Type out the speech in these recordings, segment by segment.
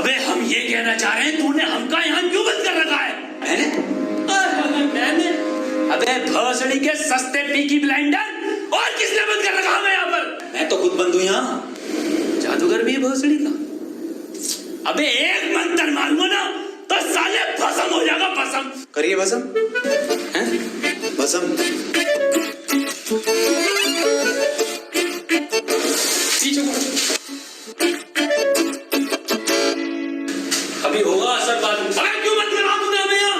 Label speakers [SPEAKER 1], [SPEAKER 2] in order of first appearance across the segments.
[SPEAKER 1] अबे हम ये कहना चाह रहे हैं तूने हमका यहाँ क्यों बंद कर रखा है? मैंने अबे भोसड़ी के सस्ते पीकी ब्लाइंडर, और किसने बंद कर रखा हमें यहाँ पर?
[SPEAKER 2] मैं तो खुद बंद हूँ यहाँ।
[SPEAKER 1] जादूगर भी है भोसड़ी का। अबे एक मंत्र मारूंगा ना तो साले भस्म हो जाएगा, भस्म।
[SPEAKER 2] करिए भस्म, भस्म।
[SPEAKER 1] अभी होगा असर बाद में। अबे क्यों बंद करा तूने हमें यहाँ?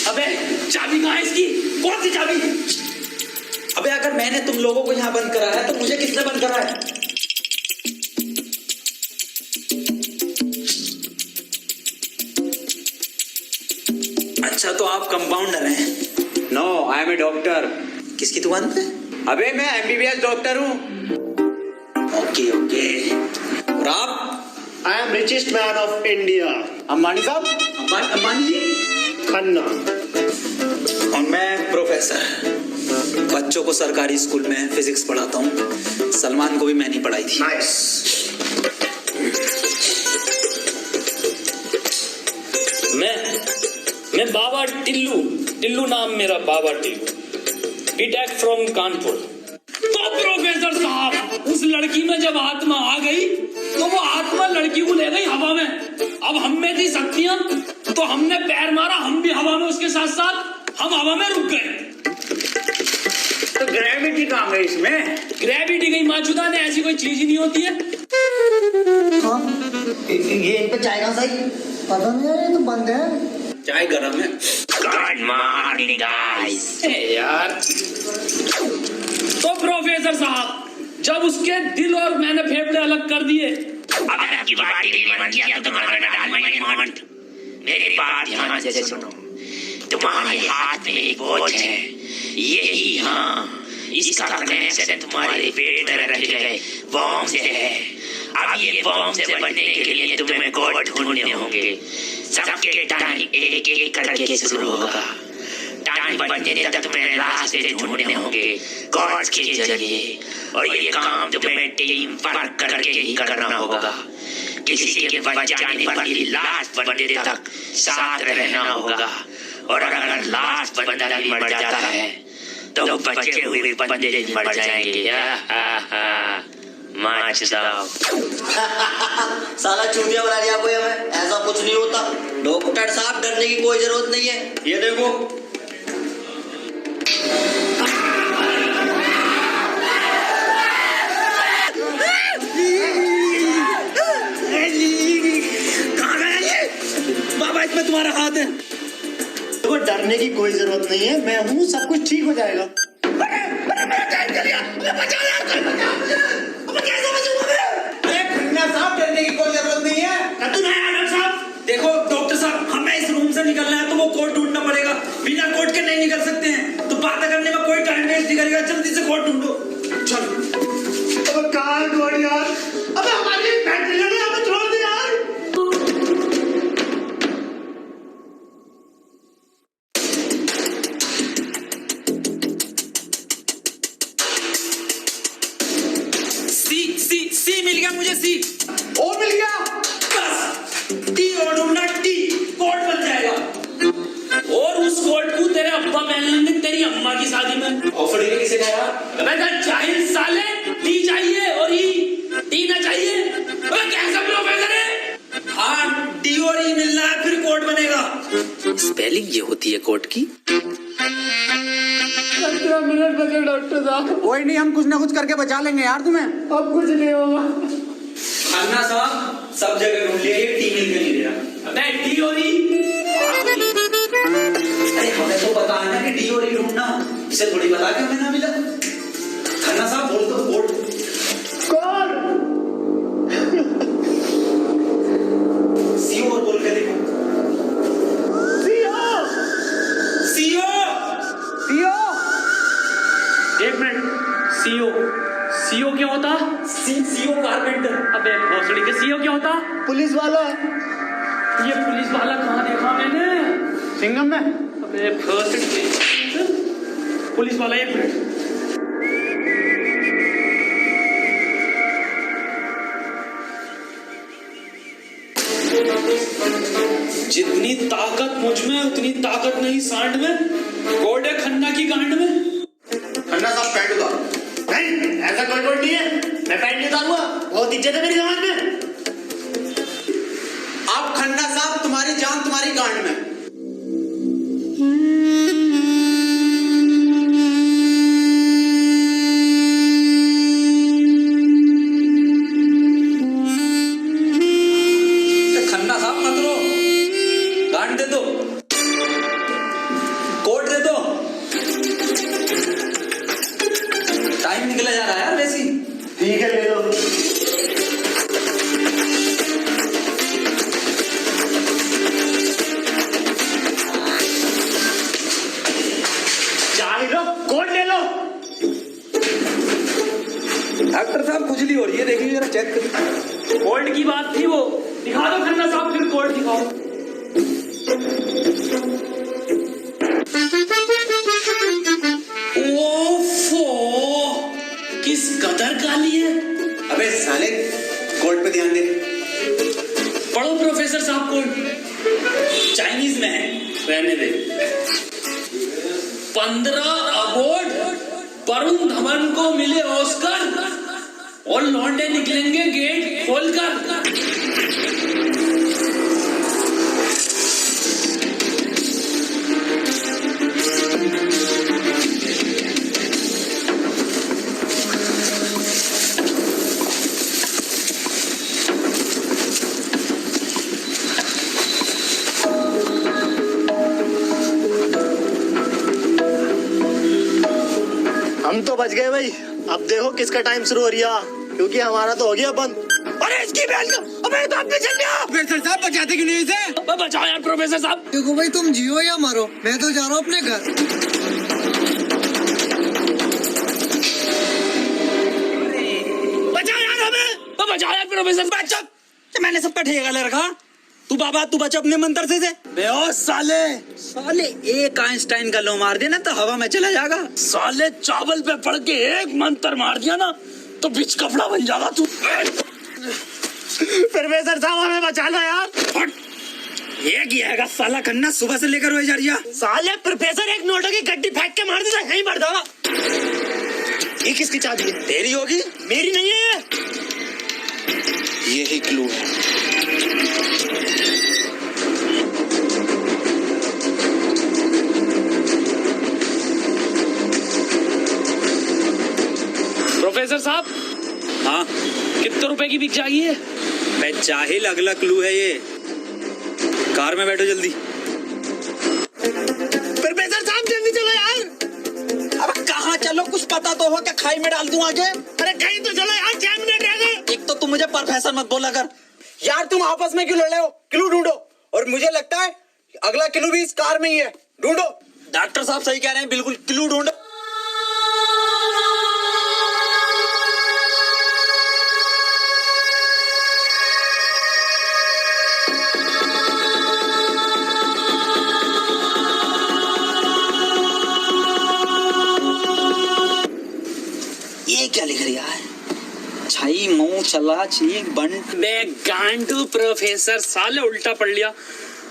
[SPEAKER 1] अबे चाबी कहाँ है इसकी? कौन सी चाबी?
[SPEAKER 2] अबे अगर मैंने तुम लोगों को यहाँ बंद करा है तो मुझे किसने बंद करा है? अच्छा तो आप कंपाउंडर हैं?
[SPEAKER 3] No, I am a doctor.
[SPEAKER 2] किसकी दुकान पे?
[SPEAKER 3] अबे मैं MBBS डॉक्टर हूँ।
[SPEAKER 2] Okay okay. और आप?
[SPEAKER 4] I am richest man of India.
[SPEAKER 3] Ambani साहब?
[SPEAKER 2] अंबानी जी?
[SPEAKER 4] खन्ना।
[SPEAKER 2] और मैं प्रोफेसर, बच्चों को सरकारी स्कूल में फिजिक्स पढ़ाता हूँ। सलमान को भी मैंने पढ़ाई थी।
[SPEAKER 4] Nice.
[SPEAKER 1] मैं बाबा टिल्लू नाम मेरा, बाबा टिल्लू, बीटेक फ्रॉम कानपुर। तो प्रोफेसर साहब, उस लड़की में जब आत्मा आ गई तो वो आत्मा लड़की को ले गई हवा में। अब हम में थी शक्तियां तो हमने पैर मारा, हम भी हवा में उसके साथ साथ हम हवा में रुक गए।
[SPEAKER 3] तो ग्रेविटी कहाँ गई इसमें?
[SPEAKER 1] ग्रेविटी गई माचुदा ने, ऐसी कोई चीज ही नहीं होती है।
[SPEAKER 5] हाँ, ये इन पे चाय कहाँ सही? पता नहीं यार, ये तो बंद है।
[SPEAKER 2] चाय गरम है।
[SPEAKER 1] Good morning guys. यार तो प्रोफेसर साहब, जब उसके दिल और मैंने फेफड़े अलग कर दिए, मेरी बात ध्यान से सुनो। तुम्हारे हाथ में एक वॉच है, यही, हाँ, इसका कनेक्शन तुम्हारे पेट में रखे गए बॉम्ब से है। अब ये बॉम्ब से बनने के लिए तुम्हें कोड ढूंढने होंगे। सबके टाइम एक एक करके शुरू होगा। टाइम बनने तक तुम्हें रास्ते ढूंढने होंगे कोड के जरिए, और ये काम तुम्हें टीम वर्क करके ही करना होगा। किसी के बच जाने पर भी लास्ट बंदे तक साथ रहना होगा, और अगर लास्ट बंदा भी मर जाता है तो बचे हुए बंदे भी मर जाएंगे।
[SPEAKER 5] साला चूतिया बना दिया कोई हमें। ऐसा कुछ नहीं होता डॉक्टर साहब, डरने की कोई जरूरत नहीं है। ये देखो,
[SPEAKER 2] बाबा इसमें तुम्हारा हाथ है।
[SPEAKER 4] तो डरने की कोई जरूरत नहीं है, मैं हूँ, सब कुछ ठीक हो जाएगा।
[SPEAKER 2] साहब डरने की कोई जरूरत नहीं है। डॉक्टर साहब देखो, डॉक्टर साहब हमें इस रूम से निकलना है तो वो कोड ढूंढना पड़ेगा। बिना कोड के नहीं निकल सकते हैं, तो बात करने में कोई टाइम वेस्ट नहीं करेगा। जल्दी से कोड ढूंढो। चलो।
[SPEAKER 4] अब कहाँ कोड यार? अबे हमारी फैक्ट्री लगे, हमें छोड़ दे यार।
[SPEAKER 2] सी मिल गया मुझे, सी।
[SPEAKER 4] ओ मिल गया।
[SPEAKER 2] बस टी और ढूंढना, टी कोड बन जाएगा।
[SPEAKER 1] और उस कोड को तेरे अब्बा पहन लेंगे तेरी अम्मा की शादी में।
[SPEAKER 2] ऑफर देने किसे कहा?
[SPEAKER 1] अबे जाहिल साले, टी चाहिए और ई, टी ना चाहिए। अबे कैसा प्रोफेसर है?
[SPEAKER 2] हाँ, टी और ई मिलना है, फिर कोड बनेगा। स्पेलिंग ये होती है कोड की।
[SPEAKER 1] 15 मिनट बचे डॉक्टर साहब।
[SPEAKER 3] कोई नहीं, हम कुछ ना कुछ करके बचा लेंगे यार तुम्हें।
[SPEAKER 1] अब कुछ नहीं होगा।
[SPEAKER 2] खन्ना साहब सब जगह ढूंढ लिया, ये टी मिल के नहीं दे रहा।
[SPEAKER 1] अबे टी और ई,
[SPEAKER 2] अरे हमें तो पता है ना कि डी और ई ढूंढना, इसे थोड़ी पता कि हमें ना मिला। खन्ना साहब बोल तो बोल।
[SPEAKER 4] कौन?
[SPEAKER 2] सीओ और बोल के देखो। CO
[SPEAKER 3] CO.
[SPEAKER 1] एक मिनट, सीओ क्या होता?
[SPEAKER 2] CO carpenter.
[SPEAKER 1] अबे भोसड़ी के सीओ क्या होता?
[SPEAKER 4] पुलिस वाला।
[SPEAKER 1] ये पुलिस वाला कहाँ देखा मैंने?
[SPEAKER 3] सिंघम में।
[SPEAKER 1] अबे भोसड़ी, पुलिस वाला, एक मिनट।
[SPEAKER 2] जितनी ताकत मुझ में उतनी ताकत नहीं सांड में। कोड है खन्ना की गांड में।
[SPEAKER 5] खन्ना साहब पैंट उतारो।
[SPEAKER 4] नहीं, ऐसा कोई कोड नहीं है। मैं पैंट नहीं उतारूंगा, बहुत इज्जत है मेरी समाज में।
[SPEAKER 6] अब खन्ना साहब तुम्हारी जान तुम्हारी गांड में।
[SPEAKER 2] खन्ना साहब मत रो, गांड दे दो, कोट दे दो। टाइम निकला जा रहा है यार वैसी।
[SPEAKER 4] ठीक है, ले लो। चाय लो, कोड ले लो।
[SPEAKER 2] डॉक्टर साहब खुजली हो रही है, देखिए जरा चेक करिए। कोल्ड की बात थी वो, दिखा दो खन्ना साहब, फिर कोल्ड दिखाओ। ओफो, किस कदर काली है।
[SPEAKER 6] अबे साले कोर्ट पे ध्यान दे।
[SPEAKER 2] पढ़ो प्रोफेसर साहब कोल्ड, चाइनीज में है, रहने दे। 15 अवार्ड वरुण धवन को मिले ऑस्कर और लौंडे निकलेंगे गेट खोलकर।
[SPEAKER 4] हम तो बच गए भाई। अब देखो किसका टाइम शुरू हो रहा, क्योंकि हमारा तो हो गया बंद। अरे इसकी बहन का, अबे तो आपने चल गया।
[SPEAKER 6] प्रोफेसर साहब बचाते क्यों नहीं इसे?
[SPEAKER 2] बचाओ यार प्रोफेसर साहब।
[SPEAKER 7] देखो भाई, तुम जियो या मरो, मैं तो जा रहा हूँ अपने घर।
[SPEAKER 2] बचाओ यार हमें, बचाओ यार प्रोफेसर। बचा, मैंने सबका ठेका ले रखा। तू बाबा तू बचा अपने मंत्र से। बेहोश साले एक आइंस्टाइन का लो मार दिया ना तो हवा में चला जाएगा। साले चावल पे पड़ के एक मंत्र मार दिया ना तो बीच कपड़ा बन जाएगा तू।
[SPEAKER 4] प्रोफेसर साहब हमें बचा लो यार।
[SPEAKER 2] ये किया साला खन्ना सुबह से लेकर हुए जा रही है।
[SPEAKER 4] साले प्रोफेसर एक नोटों की गड्डी फेंक के मार देता, यहीं बढ़ जाएगा। ये किसकी चाबी है?
[SPEAKER 2] तेरी होगी,
[SPEAKER 4] मेरी नहीं है।
[SPEAKER 6] यही क्लू है।
[SPEAKER 2] प्रोफेसर साहब। हाँ, कितने रुपए की बिक जाएगी है? मैं जाहिल, अगला क्लू है ये। कार में बैठो जल्दी।
[SPEAKER 4] प्रोफेसर साहब जल्दी चलो यार।
[SPEAKER 2] अब कहाँ चलो, कुछ पता तो हो, क्या खाई में डाल दूं आगे?
[SPEAKER 4] अरे कहीं तो चलो यार, 4 मिनट रह गए।
[SPEAKER 2] एक तो तुम मुझे प्रोफेसर मत बोला कर।
[SPEAKER 6] यार तुम आपस में क्यों लड़ रहे हो? क्लू ढूंढो। और मुझे लगता है अगला क्लू भी इस कार में ही है। ढूंढो।
[SPEAKER 2] डॉक्टर साहब सही कह रहे हैं, बिल्कुल क्लू ढूंढो। ये क्या लिख रहा है? छाई मुंह चला चीक बंट बे गांडू। प्रोफेसर साले उल्टा पढ़ लिया।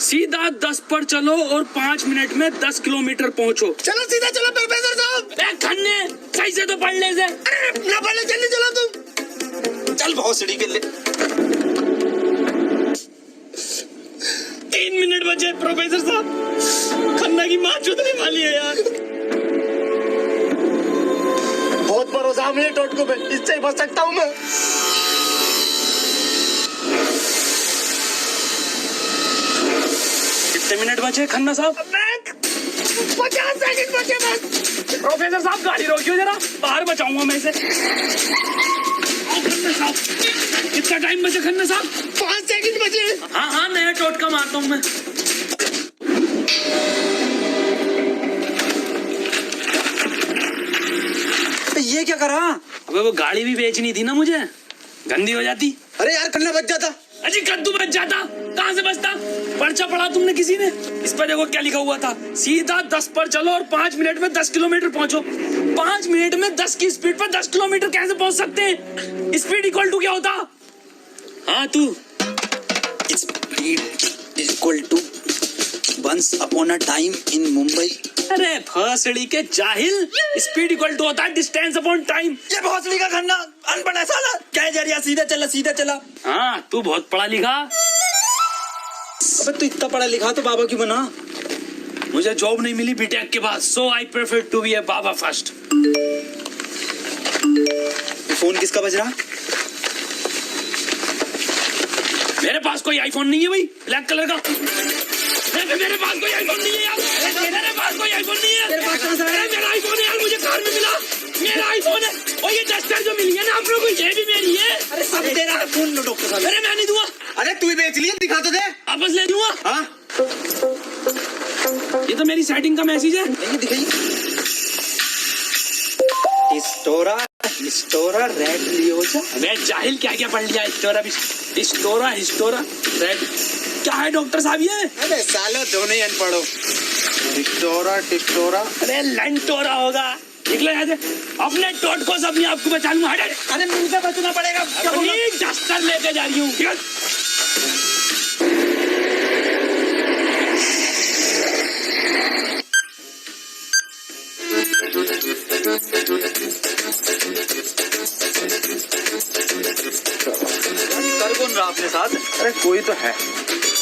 [SPEAKER 2] सीधा 10 पर चलो और 5 मिनट में 10 किलोमीटर पहुंचो।
[SPEAKER 4] चलो सीधा चलो प्रोफेसर साहब।
[SPEAKER 2] बे खन्ने सही से तो पढ़ ले से।
[SPEAKER 4] अरे ना पढ़ ले, जल्दी चलो तुम।
[SPEAKER 2] चल बहुत सीढ़ी के ले। 3 मिनट बचे प्रोफेसर साहब। खन्ना की माँ चुदने वाली है यार।
[SPEAKER 4] बहुत भरोसा है मुझे टोटको पे, इससे ही बच सकता हूँ मैं।
[SPEAKER 2] कितने मिनट बचे खन्ना साहब?
[SPEAKER 4] 50 सेकंड बचे बस।
[SPEAKER 2] प्रोफेसर साहब गाड़ी रोकियो जरा, बाहर बचाऊंगा मैं इसे। खन्ना साहब कितना टाइम बचे खन्ना साहब?
[SPEAKER 4] 5 सेकंड बचे।
[SPEAKER 2] हाँ नया टोटका मारता हूँ मैं। ये क्या करा? अबे वो गाड़ी भी बेचनी थी ना मुझे, गंदी हो जाती।
[SPEAKER 6] अरे यार खन्ना बच जाता।
[SPEAKER 2] अजी कद्दू बच जाता, कहाँ से बचता? पर्चा पढ़ा तुमने किसी ने? इस पर देखो क्या लिखा हुआ था, सीधा 10 पर चलो और 5 मिनट में 10 किलोमीटर पहुंचो। 5 मिनट में 10 की स्पीड पर 10 किलोमीटर कैसे पहुंच सकते हैं? स्पीड इक्वल टू क्या होता? हाँ तू, speed equal to once upon a time in Mumbai.
[SPEAKER 8] अरे भोसड़ी के जाहिल, स्पीड इक्वल टू होता है डिस्टेंस अपॉन टाइम।
[SPEAKER 2] ये भोसड़ी का खन्ना अनपढ़ है साला, क्या जरिया, सीधा चला सीधा चला।
[SPEAKER 8] हाँ तू बहुत पढ़ा लिखा।
[SPEAKER 2] अबे तू इतना पढ़ा लिखा तो बाबा क्यों बना?
[SPEAKER 8] मुझे जॉब नहीं मिली बीटेक के बाद, so I prefer to be a baba first.
[SPEAKER 2] Phone किसका बज रहा?
[SPEAKER 8] मेरे पास कोई आईफोन नहीं है भाई, ब्लैक कलर का। मेरे पास कोई आईफोन नहीं है यार, मेरे पास कोई आईफोन नहीं है। मेरा आईफोन है यार, मुझे कार में मिला, मेरा आईफोन है। और ये डस्टर जो मिली है ना आप लोगों को, ये भी मेरी है।
[SPEAKER 2] अरे सब तेरा है, फोन लो डॉक्टर साहब।
[SPEAKER 8] अरे मैं नहीं दूंगा।
[SPEAKER 2] अरे तू ही बेच लिया, दिखा तो दे।
[SPEAKER 8] वापस ले दूंगा।
[SPEAKER 2] हाँ
[SPEAKER 8] ये तो मेरी सेटिंग का मैसेज है।
[SPEAKER 2] ये दिखाइए। स्टोरा रेड लियोजा।
[SPEAKER 8] मैं जाहिल क्या क्या पढ़ लिया, स्टोरा रेड क्या है डॉक्टर साहब ये?
[SPEAKER 6] अरे सालो दोनों ही अनपढ़ो। टिस्टोरा
[SPEAKER 8] अरे लंटोरा होगा। निकलो यहाँ से, अपने टोट को अपने आप को बचा लूंगा।
[SPEAKER 2] अरे मुझे बचना पड़ेगा।
[SPEAKER 8] अपनी डस्टर लेके जा रही हूँ।
[SPEAKER 3] कर कौन रहा अपने साथ? अरे कोई तो है,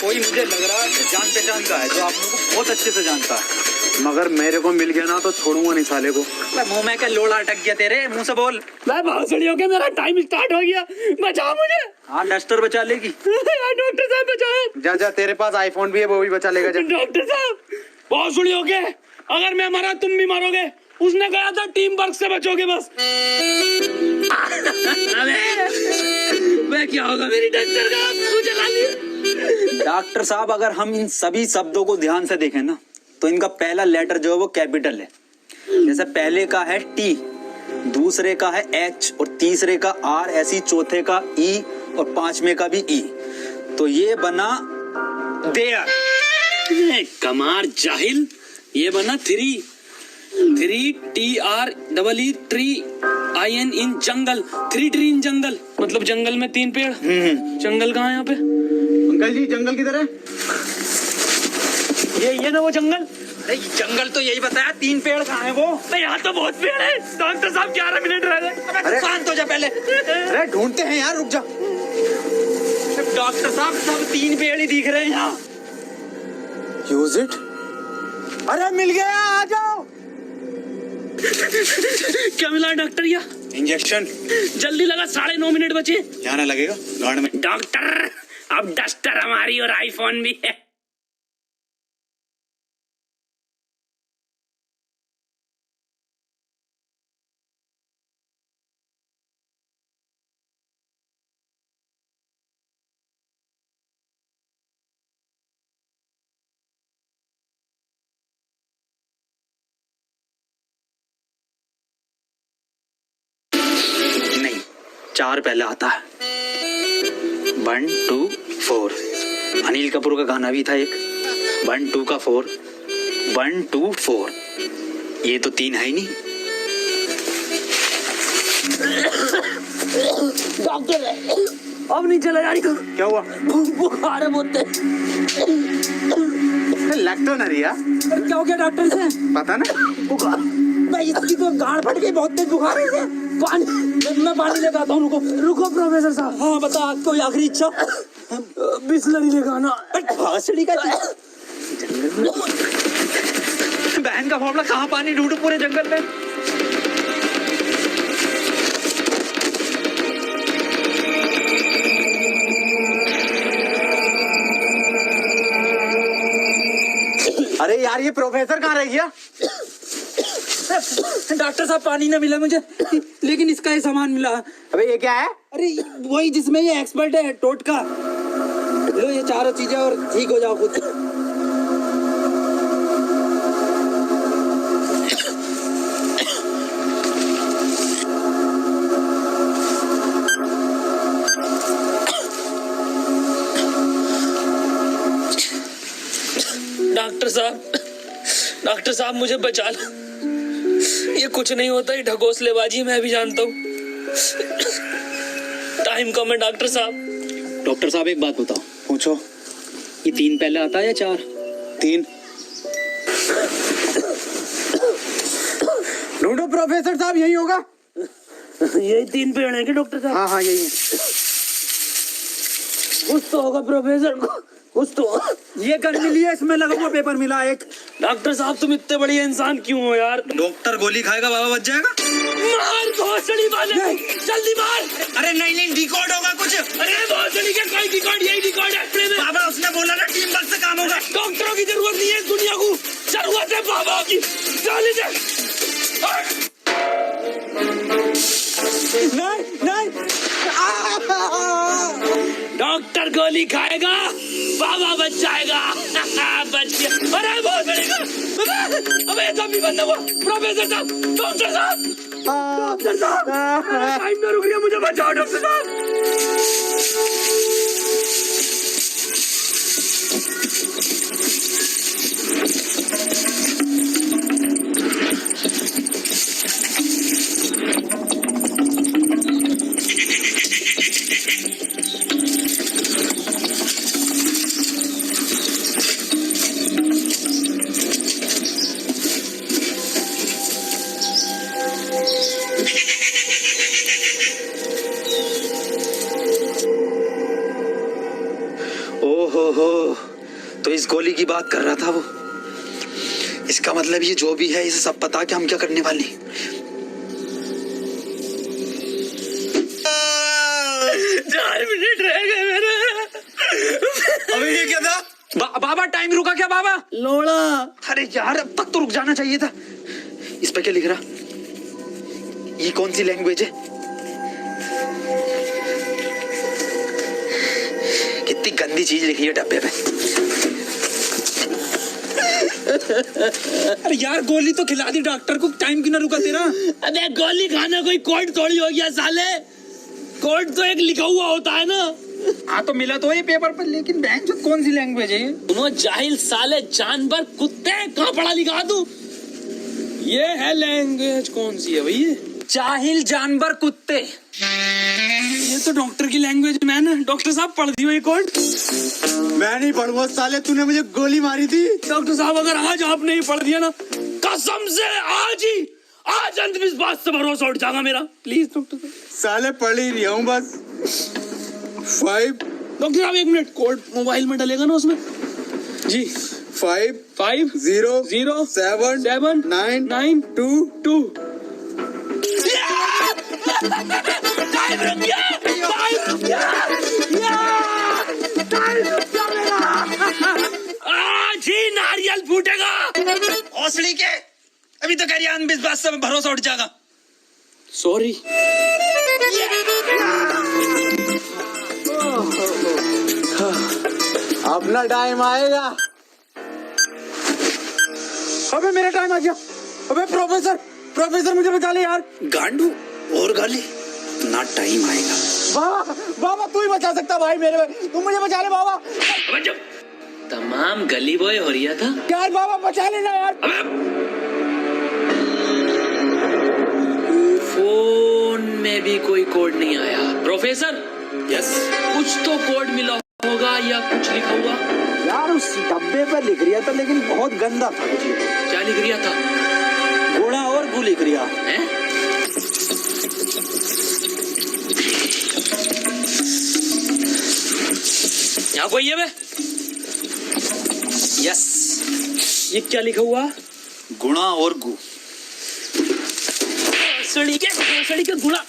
[SPEAKER 3] कोई मुझे लग रहा है कि जान पहचान का है, जो आप लोगों को बहुत अच्छे से जानता है। मगर मेरे को मिल गया ना तो छोड़ूंगा नहीं साले को।
[SPEAKER 2] मुंह में क्या लोड़ा अटक गया तेरे, मुंह से बोल।
[SPEAKER 8] मैं भोसड़ी हो गया, मेरा टाइम स्टार्ट हो गया, बचाओ मुझे।
[SPEAKER 3] हाँ डस्टर बचा लेगी।
[SPEAKER 8] डॉक्टर साहब बचाओ।
[SPEAKER 6] जा जा, तेरे पास आईफोन भी है, वो भी बचा लेगा। जा।
[SPEAKER 8] डॉक्टर साहब भोसड़ी हो गए, अगर मैं मरा तुम भी मरोगे। उसने कहा था टीम वर्क से बचोगे बस। मैं क्या होगा मेरी डॉक्टर का, मुझे ला लिया।
[SPEAKER 3] डॉक्टर साहब अगर हम इन सभी शब्दों को ध्यान से देखें ना, तो इनका पहला लेटर जो है वो कैपिटल है। जैसे पहले का है टी, दूसरे का है एच और तीसरे का आर, ऐसी चौथे का ई और पांचवें का भी ई। तो ये बना देयर।
[SPEAKER 8] कमार जाहिल, ये बना थ्री TREE ट्री IN इन जंगल, 3 ट्री इन जंगल, मतलब जंगल में 3 पेड़। जंगल कहाँ है यहाँ पे?
[SPEAKER 6] अंकल जी जंगल किधर है?
[SPEAKER 8] ये ना वो जंगल।
[SPEAKER 2] अरे जंगल तो यही बताया, 3 पेड़ कहाँ है वो?
[SPEAKER 8] यहाँ तो बहुत पेड़ है। डॉक्टर साहब 11 मिनट रह गए।
[SPEAKER 2] अरे शांत हो जा पहले।
[SPEAKER 6] अरे ढूंढते हैं यार, रुक जा।
[SPEAKER 2] डॉक्टर साहब सब 3 पेड़ ही दिख रहे हैं यहाँ।
[SPEAKER 6] Use it. अरे मिल गया, आ जाओ।
[SPEAKER 8] क्या मिला डॉक्टर? या
[SPEAKER 6] इंजेक्शन
[SPEAKER 8] जल्दी लगा, 9:30 मिनट बचे।
[SPEAKER 6] यहाँ ना लगेगा गार्ड में।
[SPEAKER 8] डॉक्टर अब डस्टर हमारी और आईफोन भी है।
[SPEAKER 3] नहीं, 4 पहले आता है। 1 2 4। अनिल कपूर का गाना भी था एक, 1 2 का 4, 1 2 4। ये तो 3 है ही नहीं।
[SPEAKER 8] डॉक्टर अब नहीं चला यार।
[SPEAKER 6] क्या हुआ?
[SPEAKER 8] बुखार है बहुत।
[SPEAKER 6] लग तो नहीं रहा।
[SPEAKER 8] क्या हो गया डॉक्टर से?
[SPEAKER 6] पता ना।
[SPEAKER 8] बुखार मैं इसकी तो गाड़ फट गई, बहुत तेज बुखार है। पानी मैं पानी लेकर आता हूँ। रुको प्रोफेसर साहब। हाँ बता, कोई आखिरी इच्छा? बिस्लरी लेकर आना।
[SPEAKER 2] भोसड़ी का बहन का फावड़ा, कहाँ पानी ढूंढू पूरे जंगल में?
[SPEAKER 6] अरे यार ये प्रोफेसर कहाँ रह गया?
[SPEAKER 2] डॉक्टर साहब पानी ना मिला मुझे, लेकिन इसका ये सामान मिला।
[SPEAKER 6] अबे ये क्या है?
[SPEAKER 2] अरे वही जिसमें ये एक्सपर्ट है टोटका। लो ये 4 चीजें और ठीक हो जाओ खुद।
[SPEAKER 8] डॉक्टर साहब मुझे बचा लो। ये कुछ नहीं होता, ये ढकोसलेबाजी मैं भी जानता हूँ। टाइम कम है डॉक्टर साहब।
[SPEAKER 3] डॉक्टर साहब एक बात बताओ।
[SPEAKER 6] पूछो।
[SPEAKER 3] ये 3 पहले आता है या 4? 3
[SPEAKER 6] ढूंढो प्रोफेसर साहब, यही होगा।
[SPEAKER 8] यही 3 पेड़ हैं कि डॉक्टर साहब?
[SPEAKER 6] हाँ हाँ यही है।
[SPEAKER 8] कुछ तो होगा प्रोफेसर, कुछ तो।
[SPEAKER 3] ये गन मिली है, इसमें लगा हुआ पेपर मिला एक।
[SPEAKER 8] डॉक्टर साहब तुम इतने बढ़िया इंसान क्यों हो यार?
[SPEAKER 3] डॉक्टर गोली खाएगा, बाबा बच जाएगा।
[SPEAKER 8] मार भोसड़ी वाले, जल्दी मार।
[SPEAKER 3] अरे नहीं डिकोड होगा कुछ।
[SPEAKER 8] अरे भोसड़ी का कोई डिकोड, यही डिकोड है अपने में।
[SPEAKER 3] बाबा उसने बोला ना टीम वर्क से काम होगा।
[SPEAKER 8] डॉक्टरों की जरूरत नहीं है दुनिया को, जरूरत है बाबा की। चल इधर।
[SPEAKER 6] नहीं
[SPEAKER 8] डॉक्टर गोली खाएगा, बाबा बच जाएगा। बच गया। अरे बहुत बड़ेगा। अबे तब भी बंद हुआ। प्रोफेसर साहब, डॉक्टर साहब, डॉक्टर साहब, टाइम ना रुक रही है, मुझे बचाओ डॉक्टर साहब।
[SPEAKER 3] ओहो, तो इस गोली की बात कर रहा था वो। इसका मतलब ये जो भी है इसे सब पता कि हम क्या करने वाले हैं।
[SPEAKER 8] 4 मिनट रह गए मेरे।
[SPEAKER 3] अबे ये क्या था? बाबा टाइम रुका क्या बाबा?
[SPEAKER 8] लोड़ा।
[SPEAKER 3] अरे यार अब तक तो रुक जाना चाहिए था। इस पे क्या लिख रहा? ये कौन सी लैंग्वेज है? कितनी गंदी चीज लिखी है डब्बे पे। अरे यार गोली तो खिला दी डॉक्टर को, टाइम क्यों ना रुका तेरा?
[SPEAKER 8] अबे गोली खाना कोई कोड थोड़ी हो गया साले। कोड तो एक लिखा हुआ होता है ना।
[SPEAKER 3] हाँ तो मिला तो ये पेपर पर, लेकिन बैंक जो कौन सी लैंग्वेज है ये?
[SPEAKER 8] तुम जाहिल साले, जानवर, कुत्ते, कहाँ पढ़ा लिखा तू? ये है लैंग्वेज, कौन सी है भाई ये?
[SPEAKER 3] जाहिल जानवर कुत्ते।
[SPEAKER 8] ये तो डॉक्टर की लैंग्वेज में है ना। डॉक्टर साहब पढ़ दियो ये कोड।
[SPEAKER 6] मैं नहीं पढ़ूंगा साले, तूने मुझे गोली मारी थी।
[SPEAKER 8] डॉक्टर साहब अगर आज आपने ही पढ़ दिया ना, कसम से आज अंधविश्वास से भरोसा उठ जाएगा मेरा। प्लीज डॉक्टर साहब।
[SPEAKER 6] साले पढ़ ही रहा हूँ बस। 5
[SPEAKER 8] डॉक्टर साहब 1 मिनट, कोड मोबाइल में डलेगा ना उसमें? जी।
[SPEAKER 6] 5
[SPEAKER 8] 5
[SPEAKER 6] 0
[SPEAKER 8] 0
[SPEAKER 6] 7
[SPEAKER 8] 7
[SPEAKER 6] 9
[SPEAKER 8] 9
[SPEAKER 6] 2
[SPEAKER 8] 2। टाइम रुक गया, टाइम रुक गया, टाइम रुक गया मेरा। आज ही नारियल फूटेगा।
[SPEAKER 3] हौसली के अभी तो कह रही अंधविश्वास से भरोसा उठ जाएगा।
[SPEAKER 8] सॉरी।
[SPEAKER 6] अपना टाइम आएगा। अबे मेरा टाइम आ गया। अबे प्रोफेसर मुझे बचा ले यार।
[SPEAKER 3] गांडू और गाली, ना टाइम आएगा।
[SPEAKER 6] बाबा तू ही बचा सकता भाई मेरे, तुम मुझे बचा ले बाबा।
[SPEAKER 8] अबे जब तमाम गली बॉय हो रहा था
[SPEAKER 6] यार बाबा बचा लेना यार।
[SPEAKER 8] फोन में भी कोई कोड नहीं आया। प्रोफेसर,
[SPEAKER 3] यस
[SPEAKER 8] कुछ तो कोड मिला होगा या कुछ लिखा हुआ?
[SPEAKER 3] यार उस डब्बे पर लिख रिया था, लेकिन बहुत गंदा था कुछ।
[SPEAKER 8] क्या लिख रिया था?
[SPEAKER 3] घोड़ा और गू लिख रिया
[SPEAKER 8] हैं? यहाँ कोई है बे?
[SPEAKER 3] यस,
[SPEAKER 8] ये क्या लिखा हुआ?
[SPEAKER 3] गुणा और गु।
[SPEAKER 8] सड़ी के गुड़ा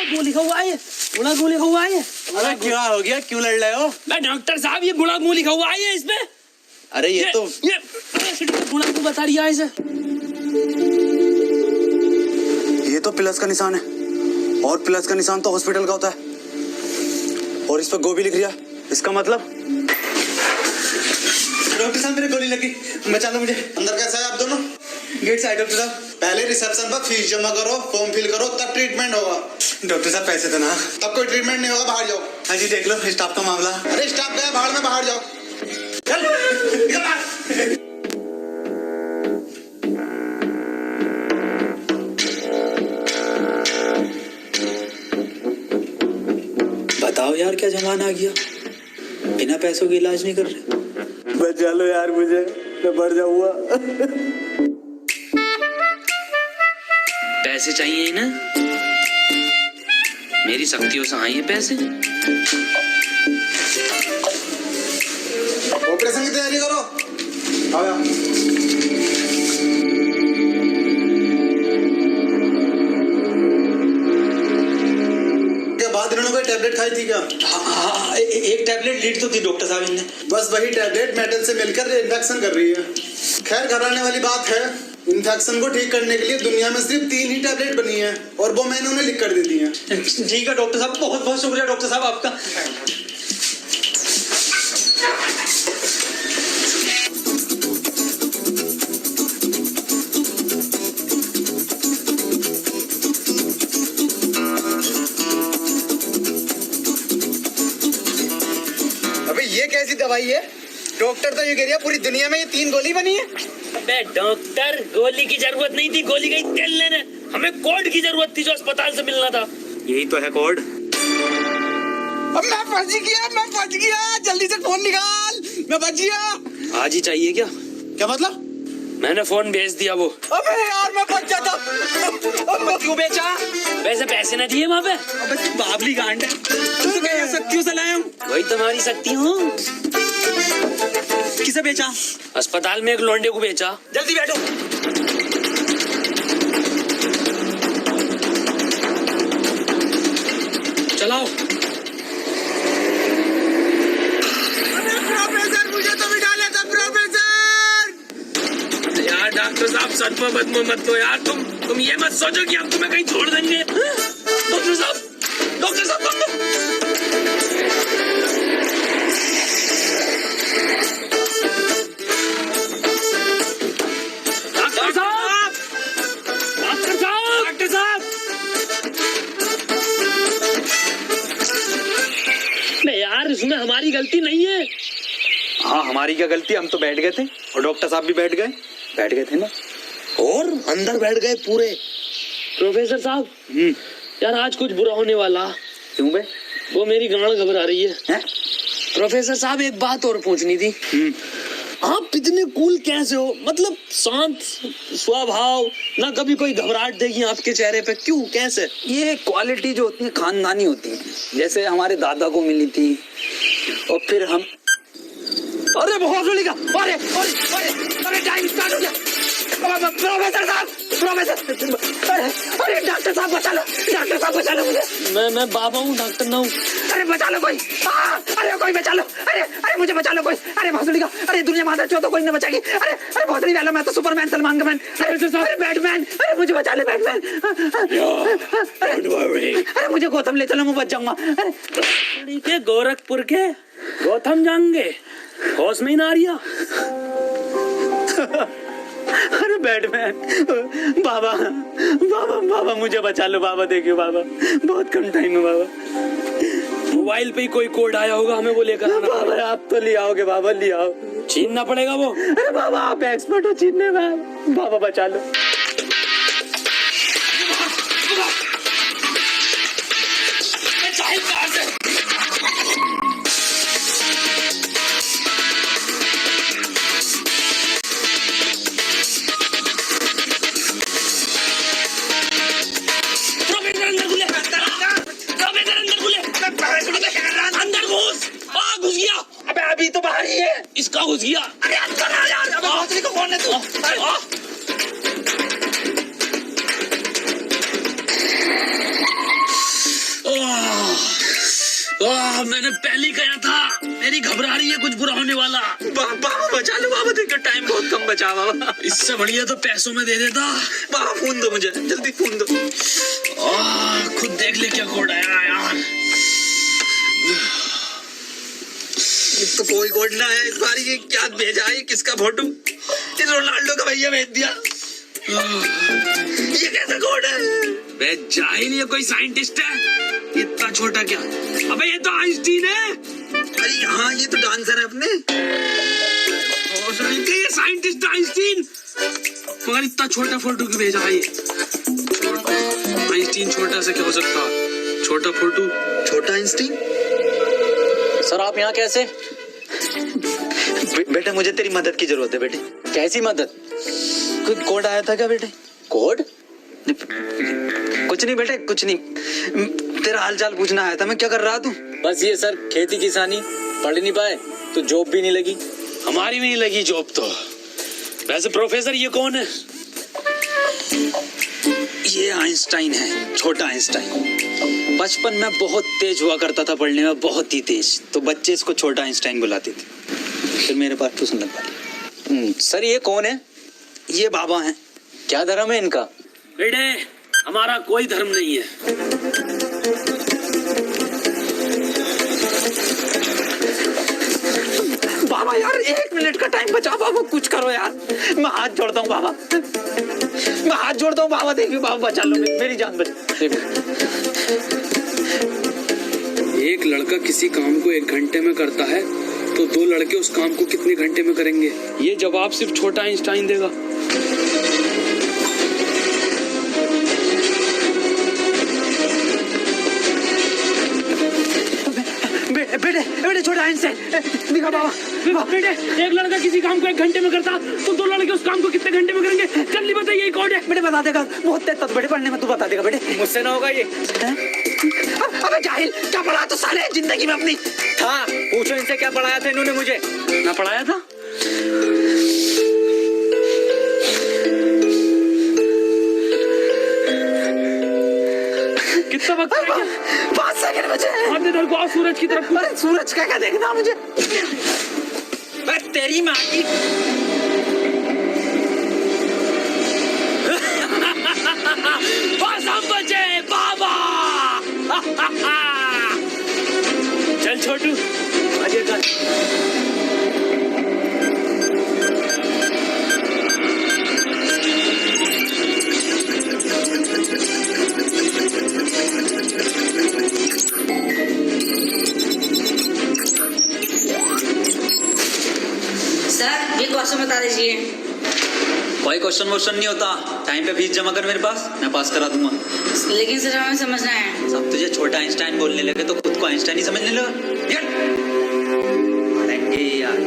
[SPEAKER 8] गो लिखा हुआ है। गुड़ा गो लिखा हुआ है।
[SPEAKER 6] अरे क्या हो गया, क्यों लड़ रहे हो?
[SPEAKER 8] मैं डॉक्टर साहब ये गुड़ा गो लिखा हुआ है इसमें।
[SPEAKER 6] अरे ये तो
[SPEAKER 8] गुड़ा गो बता रही है इसे।
[SPEAKER 6] ये तो प्लस का निशान है, और प्लस का निशान तो हॉस्पिटल का होता है, और इस पर गो भी लिख रिया। इसका मतलब डॉक्टर साहब मेरे गोली लगी, बचा लो मुझे।
[SPEAKER 5] अंदर कैसा है आप दोनों?
[SPEAKER 6] गेट से आए डॉक्टर साहब।
[SPEAKER 5] पहले रिसेप्शन पर फीस जमा करो, फॉर्म फिल करो, तब ट्रीटमेंट होगा।
[SPEAKER 6] डॉक्टर साहब पैसे तो ना।
[SPEAKER 5] तब कोई ट्रीटमेंट नहीं होगा, बाहर जाओ।
[SPEAKER 6] हाँ जी देख लो स्टाफ का मामला।
[SPEAKER 5] अरे स्टाफ गया बाहर में, बाहर जाओ।
[SPEAKER 6] चल निकल बाहर।
[SPEAKER 3] बताओ यार क्या जमाना आ गया, बिना पैसों के इलाज नहीं कर रहे।
[SPEAKER 6] बचा लो यार मुझे, मैं मर जाऊंगा।
[SPEAKER 8] पैसे चाहिए ना? मेरी शक्तियों से आए हैं पैसे।
[SPEAKER 6] ऑपरेशन की तैयारी करो। आओ बाद इन्होंने कोई टैबलेट खाई थी क्या?
[SPEAKER 2] हाँ, एक टैबलेट लीड तो थी डॉक्टर साहब ने।
[SPEAKER 6] बस वही टैबलेट मेटल से मिलकर इन्फेक्शन कर रही है। खैर घबराने वाली बात है, इन्फेक्शन को ठीक करने के लिए दुनिया में सिर्फ 3 ही टैबलेट बनी है और वो मैंने उन्हें लिख कर दे दी है।
[SPEAKER 2] ठीक है डॉक्टर साहब, बहुत बहुत शुक्रिया डॉक्टर साहब आपका।
[SPEAKER 6] ये कैसी दवाई है? डॉक्टर तो ये कह रहा पूरी दुनिया में ये 3 गोली बनी है।
[SPEAKER 8] अबे डॉक्टर, गोली की जरूरत नहीं थी, गोली गई तेल लेने। हमें कोड की जरूरत थी जो अस्पताल से मिलना था।
[SPEAKER 3] यही तो है कोड।
[SPEAKER 7] मैं फंस गया, जल्दी से फोन निकाल, मैं बच गया।
[SPEAKER 8] आज ही चाहिए क्या?
[SPEAKER 7] क्या मतलब?
[SPEAKER 8] मैंने फोन भेज दिया वो।
[SPEAKER 7] अबे यार मैं बच जाता।
[SPEAKER 2] अब क्यों बेचा?
[SPEAKER 8] वैसे पैसे न दिए वहाँ पे।
[SPEAKER 2] अबे तू बाबली गांड है, तू तो कह शक्तियों से लाया हूँ।
[SPEAKER 8] वही तुम्हारी शक्ति हूँ।
[SPEAKER 2] किसे बेचा?
[SPEAKER 8] अस्पताल में एक लौंडे को बेचा।
[SPEAKER 2] जल्दी बैठो।
[SPEAKER 8] चलाओ।
[SPEAKER 7] प्रोफेसर मुझे तो बिठा लेता प्रोफेसर।
[SPEAKER 8] यार डॉक्टर साहब सच में बदमो मत लो यार। तुम ये मत सोचो कि हम तुम्हें कहीं छोड़ देंगे। डॉक्टर साहब यार इसमें हमारी गलती नहीं है।
[SPEAKER 3] हाँ हमारी क्या गलती, हम तो बैठ गए थे और डॉक्टर साहब भी बैठ गए थे ना।
[SPEAKER 5] और अंदर बैठ गए पूरे।
[SPEAKER 8] प्रोफेसर साहब यार आज कुछ बुरा होने वाला।
[SPEAKER 3] क्यों बे?
[SPEAKER 8] वो मेरी गांड घबरा रही है। प्रोफेसर साहब एक बात और पूछनी थी। आप इतने कूल कैसे हो? मतलब शांत स्वभाव, ना कभी कोई घबराहट देगी आपके चेहरे पे, क्यों कैसे?
[SPEAKER 3] ये क्वालिटी जो होती है खानदानी होती है, जैसे हमारे दादा को मिली थी और फिर हम।
[SPEAKER 2] अरे बहुत गोली का, अरे टाइम स्टार्ट हो गया। प्रोफेसर साहब, अरे डॉक्टर साहब बचा लो मुझे।
[SPEAKER 8] मैं बाबा हूँ, डॉक्टर ना हूँ।
[SPEAKER 2] अरे बचा लो कोई, अरे कोई बचा लो, अरे मुझे बचा लो कोई। अरे भोसड़ी का, अरे दुनिया माता चो तो कोई नहीं बचाएगी। अरे भोसड़ी वाला, मैं तो सुपरमैन, सलमान का मैन, अरे बैटमैन, अरे मुझे बचा ले बैटमैन। अरे मुझे गौतम ले चलो, मैं बच जाऊंगा।
[SPEAKER 8] के गोरखपुर के गौतम जाएंगे, होश में ही ना आ रिया।
[SPEAKER 3] अरे बैटमैन, बाबा मुझे बचा लो बाबा, देखियो बाबा बहुत कम टाइम है बाबा।
[SPEAKER 8] मोबाइल पे ही कोई कोड आया होगा, हमें वो लेकर आना।
[SPEAKER 3] बाबा आप तो ले आओगे बाबा, ले आओ।
[SPEAKER 8] छीनना पड़ेगा वो।
[SPEAKER 3] अरे बाबा आप एक्सपर्ट हो छीनने में, बाबा बचा लो।
[SPEAKER 8] अंदर घुस गया।
[SPEAKER 2] अबे अभी तो बाहर ही है।
[SPEAKER 8] इसका घुस गया।
[SPEAKER 2] अरे अंदर आ यार, अबे भोसड़ी को फोन दे तू।
[SPEAKER 8] मैंने पहले कहा था, मेरी घबरा रही है, कुछ बुरा होने वाला।
[SPEAKER 2] बाबा बचा लो बाबा, देखो टाइम बहुत कम बचा बाबा।
[SPEAKER 8] इससे बढ़िया तो पैसों में दे देता।
[SPEAKER 2] बाबा फोन दो मुझे, जल्दी फोन दो।
[SPEAKER 8] खुद देख ले क्या कोड आया यार।
[SPEAKER 2] तो कोई कोड ना है इस बार। ये क्या भेजा है, किसका फोटो? ये रोनाल्डो का भैया भेज दिया। ये कैसा कोड है?
[SPEAKER 8] बे जाहिल, ये कोई साइंटिस्ट है? इतना छोटा क्या? अबे ये तो आइंस्टीन है।
[SPEAKER 2] अरे हाँ ये तो डांसर है अपने।
[SPEAKER 8] ये साइंटिस्ट आइंस्टीन, मगर इतना छोटा फोटो क्यों भेजा है? आइंस्टीन छोटा से क्या हो सकता? छोटा फोटो,
[SPEAKER 2] छोटा आइंस्टीन।
[SPEAKER 4] सर आप यहाँ कैसे?
[SPEAKER 3] बेटे मुझे तेरी मदद की जरूरत है बेटे।
[SPEAKER 4] कैसी मदद?
[SPEAKER 3] कोई कोड आया था क्या बेटे?
[SPEAKER 4] कोड?
[SPEAKER 3] कुछ नहीं बेटे, कुछ नहीं। तेरा हाल चाल पूछना आया था मैं। क्या कर रहा तू?
[SPEAKER 4] बस ये सर, खेती किसानी। पढ़ नहीं पाए तो जॉब भी नहीं लगी।
[SPEAKER 8] हमारी भी नहीं लगी जॉब तो। वैसे प्रोफेसर ये कौन है?
[SPEAKER 3] ये आइंस्टाइन है, छोटा आइंस्टाइन। बचपन में बहुत तेज हुआ करता था पढ़ने में, बहुत ही तेज। तो बच्चे इसको छोटा आइंस्टाइन बुलाते थे। फिर मेरे पास ट्यूशन लगवा लिया।
[SPEAKER 4] सर ये कौन है?
[SPEAKER 3] ये बाबा हैं।
[SPEAKER 4] क्या धर्म है इनका?
[SPEAKER 8] बेटे हमारा कोई धर्म नहीं है।
[SPEAKER 3] बाबा यार 1 मिनट का टाइम बचा बाबा, कुछ करो यार। मैं हाथ जोड़ता हूँ बाबा, मैं हाथ जोड़ता हूँ बाबा। देखिए बाबा बचा लो, मेरी जान बचा।
[SPEAKER 8] एक लड़का किसी काम को 1 घंटे में करता है तो 2 लड़के उस काम को कितने घंटे में करेंगे? ये जवाब सिर्फ छोटा आइंस्टाइन देगा।
[SPEAKER 3] बेटे बेटे छोटा आइंस्टाइन दिखा बाबा।
[SPEAKER 8] बेटे एक लड़का किसी काम को 1 घंटे में करता तो 2 लड़के उस काम को कितने घंटे में करेंगे? जल्दी बताइए यही कोड है।
[SPEAKER 3] बेटे बता देगा, बहुत तेज था बेटे पढ़ने में, तू बता देगा बेटे।
[SPEAKER 4] मुझसे ना होगा ये।
[SPEAKER 3] अबे जाहिल, क्या पढ़ा तो साले जिंदगी में अपनी।
[SPEAKER 4] हाँ पूछो इनसे क्या पढ़ाया था इन्होंने मुझे।
[SPEAKER 3] ना पढ़ाया था?
[SPEAKER 8] कितना वक्त है?
[SPEAKER 3] 5 सेकंड बचे।
[SPEAKER 8] हाथ इधर को, सूरज की तरफ।
[SPEAKER 3] अरे सूरज का क्या देखना मुझे? तेरी माँ की।
[SPEAKER 8] बस हम बचे बाबा। चल छोटू आगे चल।
[SPEAKER 9] सर ये क्वेश्चन बता दीजिए।
[SPEAKER 3] कोई क्वेश्चन वोश्चन नहीं होता, टाइम पे फीस जमा कर मेरे पास, मैं पास करा दूंगा।
[SPEAKER 9] लेकिन सर हमें समझना है।
[SPEAKER 3] सब तुझे छोटा आइंस्टाइन बोलने लगे तो खुद को आइंस्टाइन ही समझने लगा। अरे यार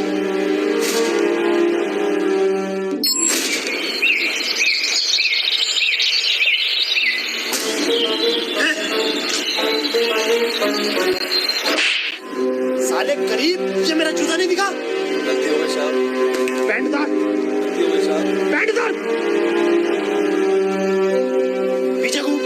[SPEAKER 4] साले करीब ये मेरा जूता नहीं दिखा।
[SPEAKER 3] गलती हो गई साहब।
[SPEAKER 8] पैंट उतार, पैंट उतार।
[SPEAKER 4] पीछे घूम।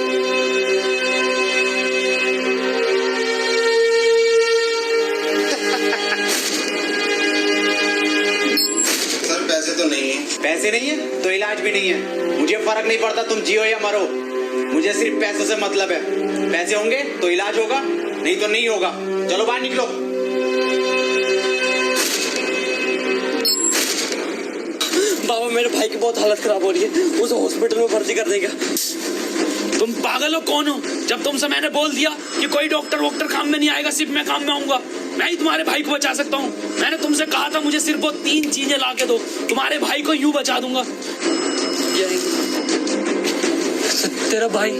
[SPEAKER 6] सर पैसे तो नहीं है।
[SPEAKER 10] पैसे नहीं है तो इलाज भी नहीं है। मुझे फर्क नहीं पड़ता तुम जियो या मरो, मुझे सिर्फ पैसों से मतलब है। पैसे होंगे तो इलाज होगा, नहीं तो नहीं होगा। चलो बाहर निकलो।
[SPEAKER 4] बाबा मेरे भाई की बहुत हालत खराब हो रही है, उसे हॉस्पिटल में भर्ती कर देगा।
[SPEAKER 8] तुम पागल हो कौन हो? जब तुमसे मैंने बोल दिया कि कोई डॉक्टर वॉक्टर काम में नहीं आएगा, सिर्फ मैं काम में आऊंगा। मैं ही तुम्हारे भाई को बचा सकता हूँ। मैंने तुमसे कहा था मुझे सिर्फ वो 3 चीजें ला के दो, तुम्हारे भाई को यूं बचा दूंगा।
[SPEAKER 4] तेरा भाई